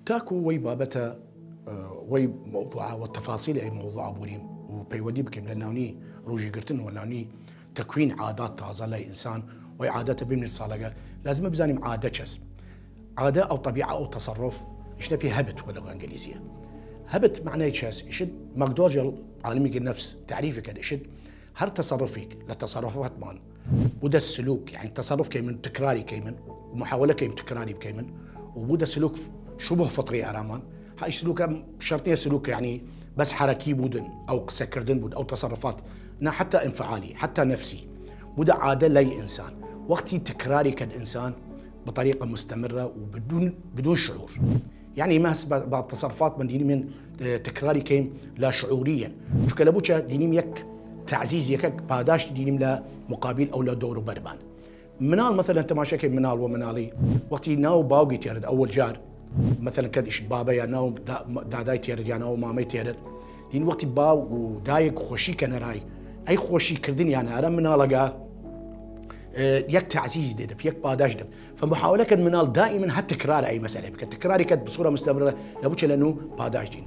تاكو وي بابتا وي موضوع والتفاصيل اي موضوع بوريم وبيودي بكم لانوني روجي قرتن ولاني تكوين عادات تازه لانسان وي عادات بين الصالقه لازم بزاني عاده كس عاده او طبيعه او تصرف ايش نبي هبت باللغه الانجليزيه. هبت معناه كس يشد ماكدوجل عالمي النفس تعريفه كذا يشد هر تصرفك للتصرفات مان وده السلوك يعني تصرف كيمن تكراري كيمن ومحاوله كيمن تكراري بكيمن وبوده سلوك شبه فطري ارامان هاي سلوك شرطيه سلوك يعني بس حركي بودن او سكردن بود او تصرفات حتى انفعالي حتى نفسي بوده عاده لاي انسان وقتي تكراري كد انسان بطريقه مستمره بدون شعور يعني ما بعض التصرفات من ديني من تكراري كيم لا شعوريا مش كلابوشا دينيم يك تعزيز يكك باداش دينيم لا مقابل او لا دور بربان منال مثلا انت ما شكل منال ومنالي وقتي ناو باوغي تيرد اول جار مثلا كد ايش بابا يا ناو داداي تيرد يا ناو مامي تيرد دين وقتي باو ودايق خوشي كان راي اي خوشي كردني يعني انا منالقا يك تعزيز دب يك باداش دب فمحاوله كان منال دائما هالتكرار اي مساله التكرار كانت بصوره مستمره لابد لانه باداش دين